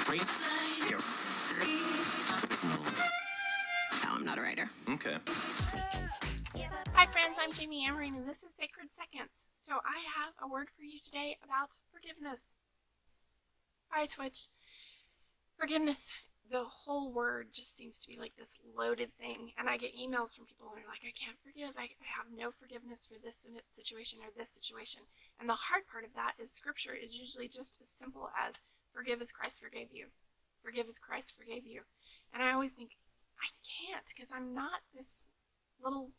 No, I'm not a writer. Okay. Hi friends, I'm Jami, Amerine, and this is Sacred Seconds. So I have a word for you today about forgiveness. Hi Twitch. Forgiveness, the whole word just seems to be like this loaded thing, and I get emails from people who are like, I can't forgive, I have no forgiveness for this situation or this situation. And the hard part of that is scripture is usually just as simple as forgive as Christ forgave you. Forgive as Christ forgave you. And I always think, I can't, because I'm not this little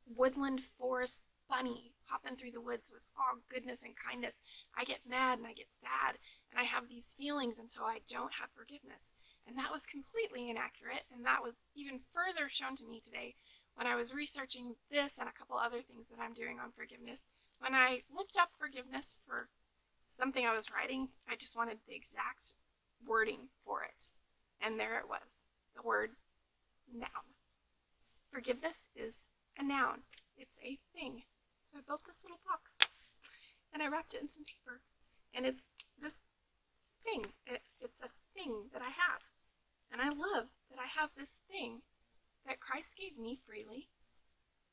woodland forest bunny hopping through the woods with all goodness and kindness. I get mad and I get sad and I have these feelings, and so I don't have forgiveness. And that was completely inaccurate, and that was even further shown to me today when I was researching this and a couple other things that I'm doing on forgiveness. When I looked up forgiveness for something I was writing, I just wanted the exact wording for it, and there it was, the word noun. Forgiveness is a noun. It's a thing. So I built this little box and I wrapped it in some paper, and it's this thing. It's a thing that I have, and I love that I have this thing that Christ gave me freely,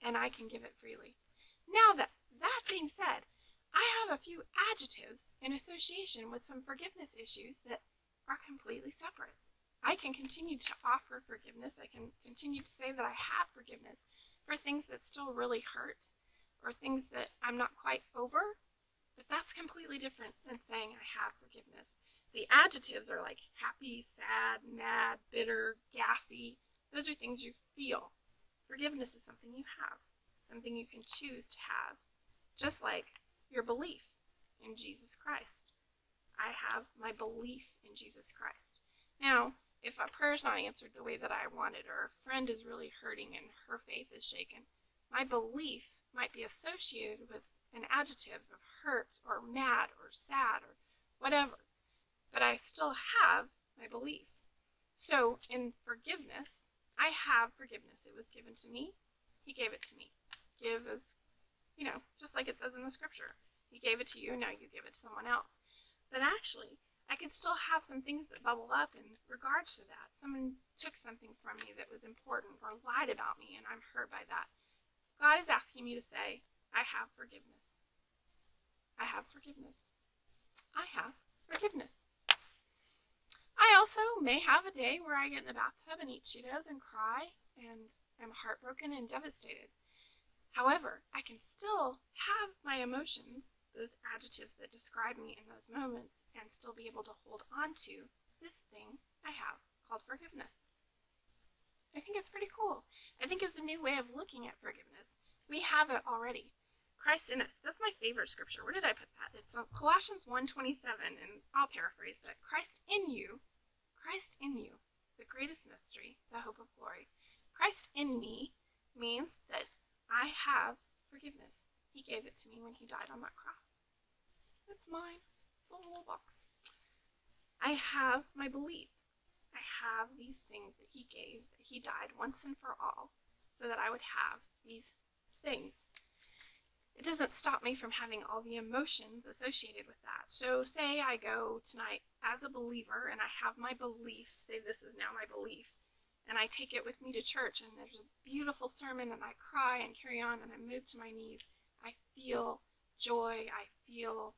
and I can give it freely. Now that being said, I have a few adjectives in association with some forgiveness issues that are completely separate. I can continue to offer forgiveness. I can continue to say that I have forgiveness for things that still really hurt or things that I'm not quite over, but that's completely different than saying I have forgiveness. The adjectives are like happy, sad, mad, bitter, gassy. Those are things you feel. Forgiveness is something you have, something you can choose to have, just like your belief in Jesus Christ. I have my belief in Jesus Christ. Now, if a prayer is not answered the way that I wanted, or a friend is really hurting and her faith is shaken, my belief might be associated with an adjective of hurt or mad or sad or whatever, but I still have my belief. So in forgiveness, I have forgiveness. It was given to me. He gave it to me. Give is, just like it says in the scripture. He gave it to you, now you give it to someone else. But actually, I could still have some things that bubble up in regards to that. Someone took something from me that was important or lied about me, and I'm hurt by that. God is asking me to say, I have forgiveness. I have forgiveness. I have forgiveness. I also may have a day where I get in the bathtub and eat Cheetos and cry and am heartbroken and devastated. However, I can still have my emotions, those adjectives that describe me in those moments, and still be able to hold on to this thing I have called forgiveness. I think it's pretty cool. I think it's a new way of looking at forgiveness. We have it already. Christ in us. That's my favorite scripture. Where did I put that? It's Colossians 1:27, and I'll paraphrase, but Christ in you, the greatest mystery, the hope of glory. Christ in me means that I have forgiveness. He gave it to me when he died on that cross. It's mine. It's a little box. I have my belief. I have these things that he gave, that he died once and for all, so that I would have these things. It doesn't stop me from having all the emotions associated with that. So say I go tonight as a believer and I have my belief, say this is now my belief, and I take it with me to church, and there's a beautiful sermon, and I cry and carry on, and I move to my knees. I feel joy. I feel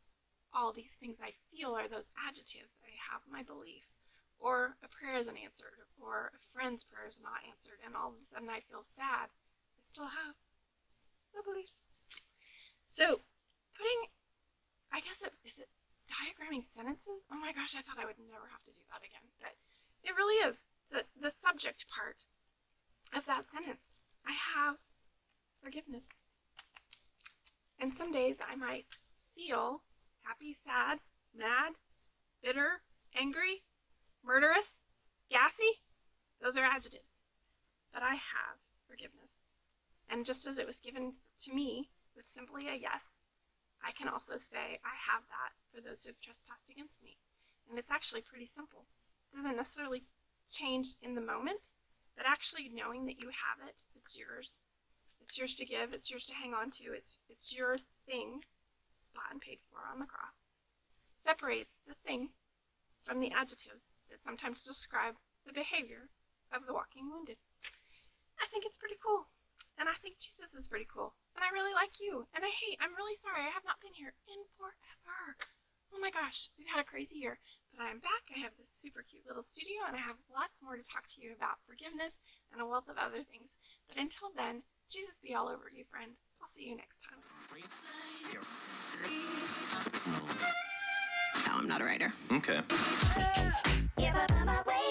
all these things I feel are those adjectives. I have my belief. Or a prayer isn't answered, or a friend's prayer is not answered, and all of a sudden I feel sad. I still have the belief. So is it diagramming sentences? Oh my gosh, I thought I would never have to do that again, but it really is. The subject part of that sentence. I have forgiveness. And some days I might feel happy, sad, mad, bitter, angry, murderous, gassy. Those are adjectives. But I have forgiveness. And just as it was given to me with simply a yes, I can also say I have that for those who have trespassed against me. And it's actually pretty simple. It doesn't necessarily change in the moment, but actually knowing that you have it, it's yours. It's yours to give, it's yours to hang on to, it's your thing, bought and paid for on the cross, separates the thing from the adjectives that sometimes describe the behavior of the walking wounded. I think it's pretty cool. And I think Jesus is pretty cool. And I really like you. And I'm really sorry I have not been here in forever. Oh my gosh, we've had a crazy year. But I'm back. I have this super cute little studio, and I have lots more to talk to you about forgiveness and a wealth of other things. But until then, Jesus be all over you, friend. I'll see you next time. No, I'm not a writer. Okay. Give up on my way.